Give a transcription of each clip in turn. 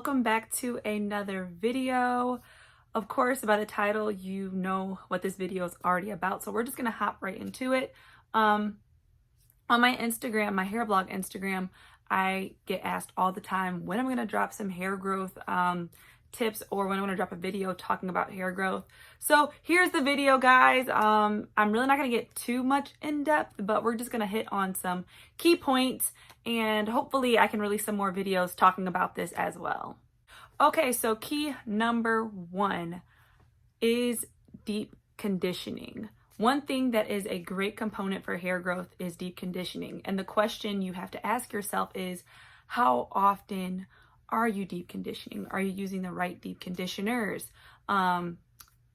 welcome back to another video. Of course, by the title, you know what this video is already about, so we're just gonna hop right into it. On my Instagram, my hair blog Instagram, I get asked all the time when I'm gonna drop some hair growth tips or when I'm gonna drop a video talking about hair growth. So here's the video, guys. I'm really not gonna get too much in depth, but we're just gonna hit on some key points and hopefully I can release some more videos talking about this as well. Okay, so key number one is deep conditioning. One thing that is a great component for hair growth is deep conditioning. And the question you have to ask yourself is, how often are you deep conditioning? Are you using the right deep conditioners? And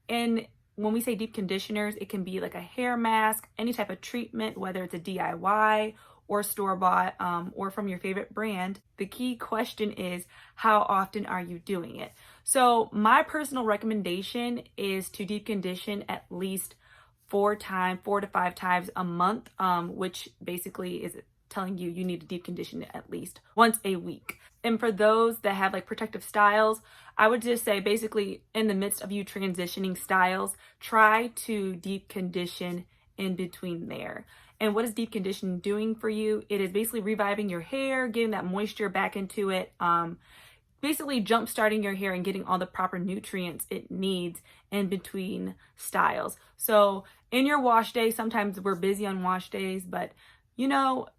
when we say deep conditioners, it can be like a hair mask, any type of treatment, whether it's a DIY or store-bought or from your favorite brand. The key question is, how often are you doing it? So my personal recommendation is to deep condition at least 4 to 5 times a month, which basically is telling you you need to deep condition it at least once a week. And for those that have like protective styles, I would just say basically in the midst of you transitioning styles, try to deep condition in between there. And what is deep conditioning doing for you? It is basically reviving your hair, getting that moisture back into it, basically jump starting your hair and getting all the proper nutrients it needs in between styles. So in your wash day, sometimes we're busy on wash days, but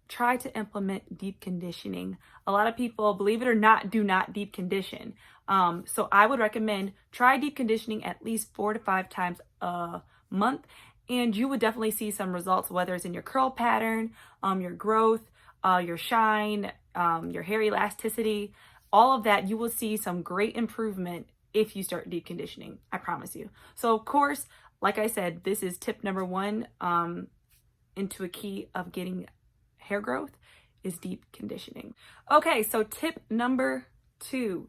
try to implement deep conditioning. A lot of people, believe it or not, do not deep condition. So I would recommend try deep conditioning at least 4 to 5 times a month, and you would definitely see some results, whether it's in your curl pattern, your growth, your shine, your hair elasticity, all of that. You will see some great improvement if you start deep conditioning, I promise you. So of course, like I said, this is tip number 1 into a key of getting hair growth is deep conditioning. Okay, so tip number two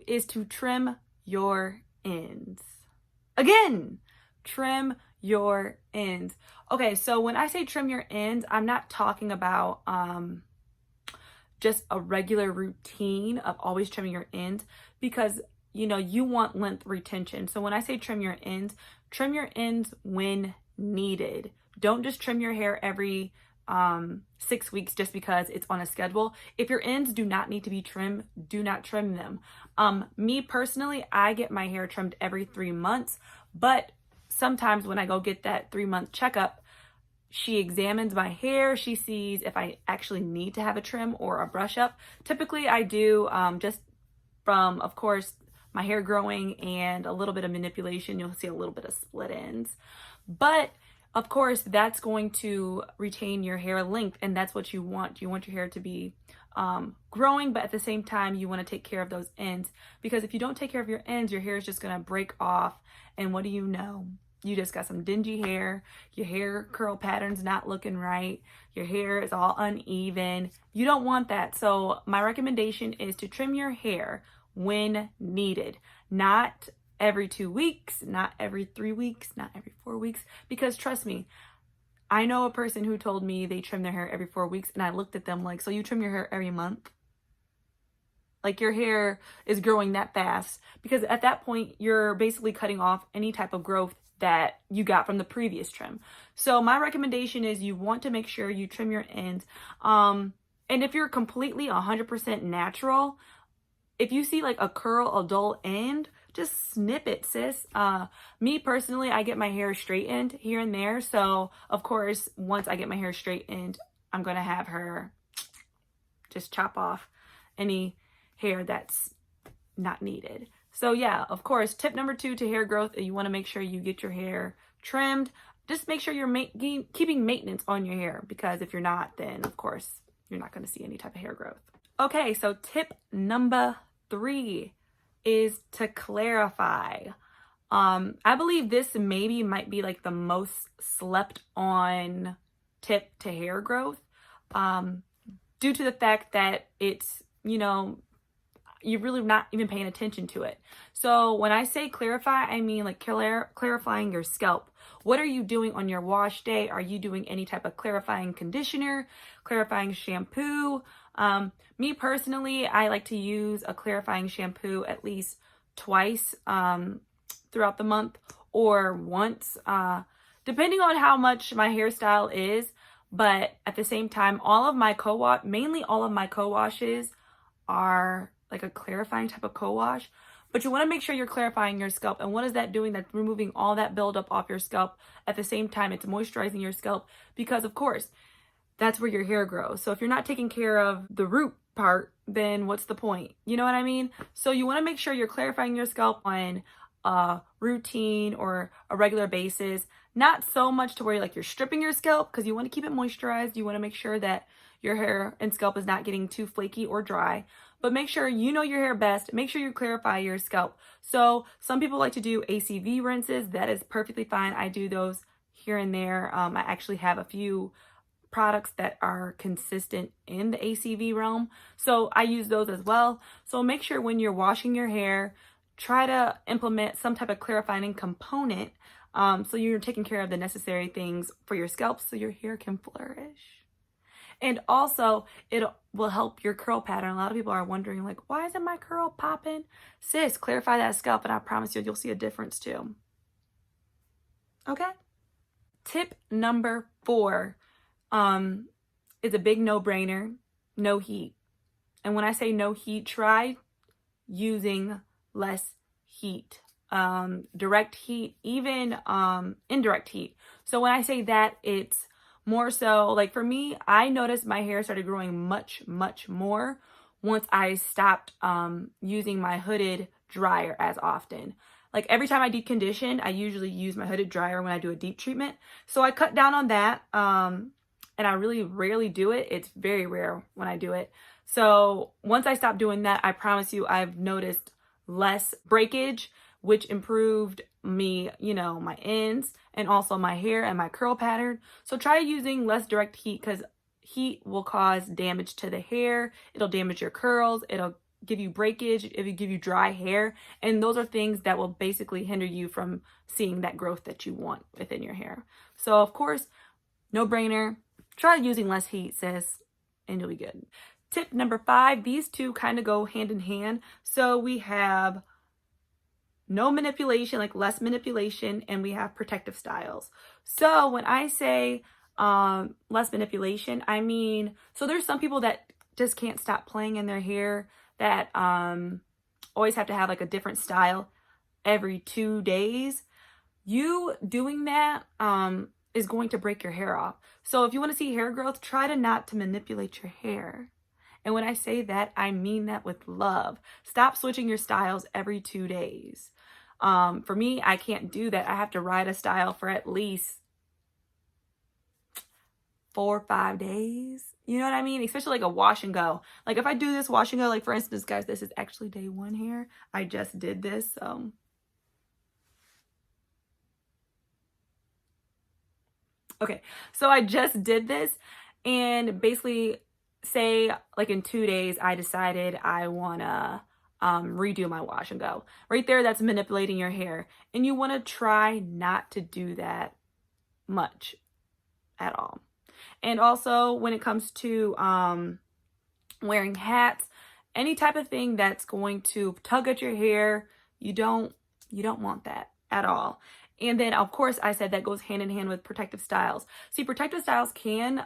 is to trim your ends. Again, trim your ends. Okay, so when I say trim your ends, I'm not talking about just a regular routine of always trimming your ends, because you want length retention. So when I say trim your ends when needed. Don't just trim your hair every 6 weeks just because it's on a schedule. If your ends do not need to be trimmed, do not trim them. Me personally, I get my hair trimmed every 3 months, but sometimes when I go get that 3-month checkup, she examines my hair. She sees if I actually need to have a trim or a brush up. Typically I do, just from, of course, my hair growing and a little bit of manipulation, you'll see a little bit of split ends. But of course, that's going to retain your hair length, and that's what you want. You want your hair to be growing, but at the same time, you want to take care of those ends, because if you don't take care of your ends, your hair is just going to break off. And what do you know? You just got some dingy hair. Your hair curl pattern's not looking right. Your hair is all uneven. You don't want that. So my recommendation is to trim your hair when needed, not every 2 weeks, not every 3 weeks, not every 4 weeks, because trust me, I know a person who told me they trim their hair every 4 weeks, and I looked at them like, so you trim your hair every month? Like, your hair is growing that fast? Because at that point, you're basically cutting off any type of growth that you got from the previous trim. So my recommendation is you want to make sure you trim your ends. And if you're completely 100% natural, if you see like a curl, a dull end, just snip it, sis. Me personally, I get my hair straightened here and there. So of course, once I get my hair straightened, I'm going to have her just chop off any hair that's not needed. So yeah, of course, tip number 2 to hair growth, you want to make sure you get your hair trimmed. Just make sure you're keeping maintenance on your hair, because if you're not, then of course, you're not going to see any type of hair growth. Okay, so tip number 3 is to clarify. I believe this might be like the most slept on tip to hair growth, due to the fact that it's, you're really not even paying attention to it. So when I say clarify, I mean like clarifying your scalp. What are you doing on your wash day? Are you doing any type of clarifying conditioner, clarifying shampoo? Me personally, I like to use a clarifying shampoo at least twice throughout the month, or once, depending on how much my hairstyle is. But at the same time, mainly all of my co-washes are like a clarifying type of co-wash. But you want to make sure you're clarifying your scalp. And what is that doing? That's removing all that buildup off your scalp. At the same time, it's moisturizing your scalp because, of course, that's where your hair grows. So if you're not taking care of the root part, then what's the point? You know what I mean? So you want to make sure you're clarifying your scalp on a routine or a regular basis. Not so much to where you're stripping your scalp, because you want to keep it moisturized. You want to make sure that your hair and scalp is not getting too flaky or dry. But make sure you know your hair best. Make sure you clarify your scalp. So some people like to do ACV rinses. That is perfectly fine. I do those here and there. I actually have a few products that are consistent in the ACV realm, so I use those as well. So make sure when you're washing your hair, try to implement some type of clarifying component, so you're taking care of the necessary things for your scalp so your hair can flourish. And also, it will help your curl pattern. A lot of people are wondering, like, why isn't my curl popping? Sis, clarify that scalp, and I promise you'll see a difference too. Okay? Tip number 4 is a big no-brainer: no heat. And when I say no heat, try using less heat. Direct heat, even indirect heat. So when I say that, it's more so, like for me, I noticed my hair started growing much, much more once I stopped using my hooded dryer as often. Like every time I deep condition, I usually use my hooded dryer when I do a deep treatment. So I cut down on that. And I really rarely do it. It's very rare when I do it. So once I stopped doing that, I promise you I've noticed less breakage, which improved me, my ends and also my hair and my curl pattern. So try using less direct heat, because heat will cause damage to the hair. It'll damage your curls. It'll give you breakage. It'll give you dry hair. And those are things that will basically hinder you from seeing that growth that you want within your hair. So of course, no brainer. Try using less heat, sis, and you'll be good. Tip number 5, these two kind of go hand in hand. So we have no manipulation, like less manipulation, and we have protective styles. So when I say less manipulation, I mean, so there's some people that just can't stop playing in their hair, that always have to have like a different style every 2 days. You doing that is going to break your hair off. So if you want to see hair growth, try to not to manipulate your hair. And when I say that, I mean that with love. Stop switching your styles every 2 days. For me, I can't do that. I have to ride a style for at least 4 or 5 days. You know what I mean? Especially like a wash and go. Like if I do this wash and go, like for instance, guys, this is actually day 1 here. I just did this, so. Okay, so I just did this, and basically say like in 2 days, I decided I wanna redo my wash and go. Right there, that's manipulating your hair. And you wanna try not to do that much at all. And also when it comes to wearing hats, any type of thing that's going to tug at your hair, you don't want that at all. And then of course I said that goes hand in hand with protective styles. See, protective styles can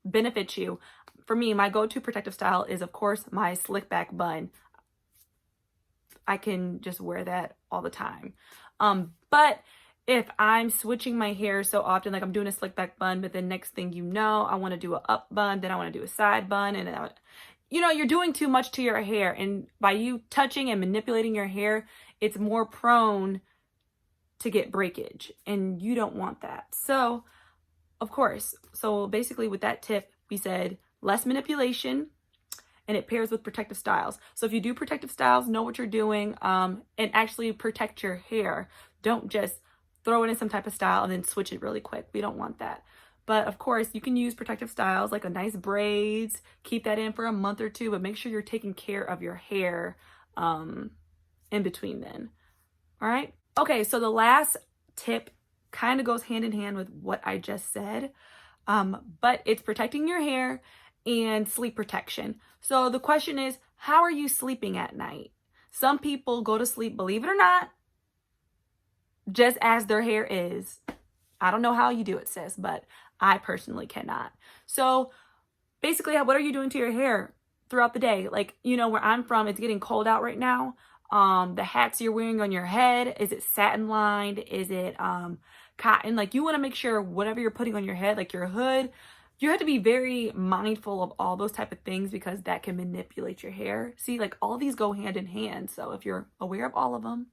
benefit you. For me, my go-to protective style is of course my slick back bun. I can just wear that all the time. But if I'm switching my hair so often, like I'm doing a slick back bun, but the next thing you know, I want to do an up bun, then I want to do a side bun, and you're doing too much to your hair. And by you touching and manipulating your hair, it's more prone to get breakage, and you don't want that. So of course, so basically with that tip, we said less manipulation, and it pairs with protective styles. So if you do protective styles, know what you're doing, and actually protect your hair. Don't just throw it in some type of style and then switch it really quick. We don't want that. But of course, you can use protective styles like a nice braids, keep that in for a month or 2, but make sure you're taking care of your hair in between then. All right. Okay, so the last tip kind of goes hand in hand with what I just said, but it's protecting your hair, and sleep protection. So the question is, how are you sleeping at night? Some people go to sleep, believe it or not, just as their hair is. I don't know how you do it, sis, but I personally cannot. So basically, what are you doing to your hair throughout the day? Like, you know, where I'm from, it's getting cold out right now. The hats you're wearing on your head, is it satin lined? Is it cotton? Like, you want to make sure whatever you're putting on your head, like your hood, you have to be very mindful of all those type of things because that can manipulate your hair. See, like all these go hand in hand. So if you're aware of all of them,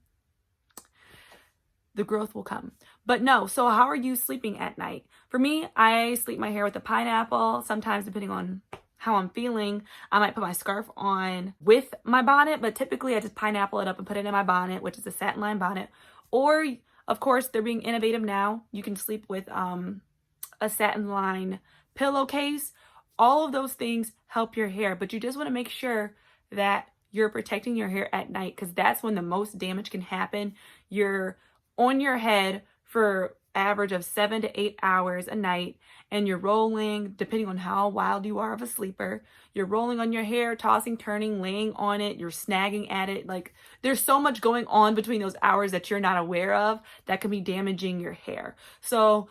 the growth will come. But no, so how are you sleeping at night? For me, I sleep my hair with a pineapple. Sometimes, depending on how I'm feeling, I might put my scarf on with my bonnet, but typically I just pineapple it up and put it in my bonnet, which is a satin lined bonnet. Or, of course, they're being innovative now. You can sleep with a satin lined pillowcase. All of those things help your hair, but you just want to make sure that you're protecting your hair at night because that's when the most damage can happen. You're on your head for average of 7 to 8 hours a night, and you're rolling, depending on how wild you are of a sleeper, you're rolling on your hair, tossing, turning, laying on it, you're snagging at it. Like, there's so much going on between those hours that you're not aware of that can be damaging your hair. So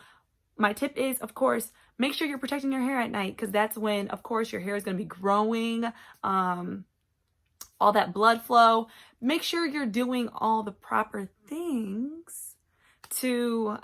my tip is, of course, make sure you're protecting your hair at night because that's when, of course, your hair is going to be growing, all that blood flow. Make sure you're doing all the proper things to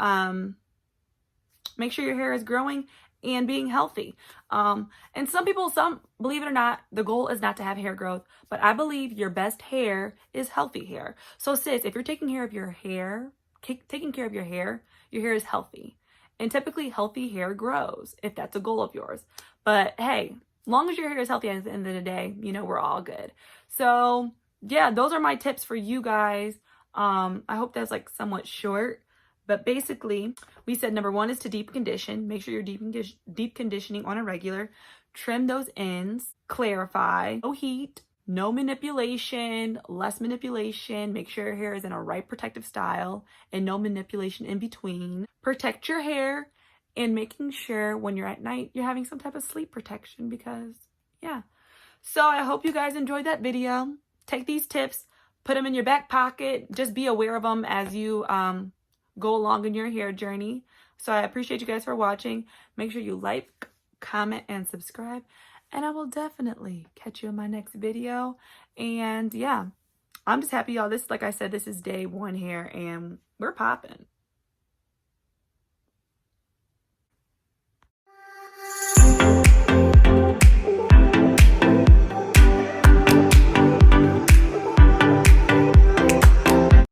make sure your hair is growing and being healthy. And some people, believe it or not, the goal is not to have hair growth, but I believe your best hair is healthy hair. So sis, if you're taking care of your hair, your hair is healthy. And typically healthy hair grows if that's a goal of yours. But hey, long as your hair is healthy at the end of the day, you know, we're all good. So yeah, those are my tips for you guys. I hope that's like somewhat short, but basically we said number 1 is to deep condition. Make sure you're deep conditioning on a regular. Trim those ends. Clarify. No heat. No manipulation, less manipulation. Make sure your hair is in a right protective style and no manipulation in between. Protect your hair and making sure when you're at night, you're having some type of sleep protection because, yeah. So I hope you guys enjoyed that video. Take these tips, put them in your back pocket. Just be aware of them as you go along in your hair journey. So I appreciate you guys for watching. Make sure you like, comment, and subscribe. And I will definitely catch you in my next video. And yeah, I'm just happy, y'all. This, like I said, this is day 1 here and we're popping.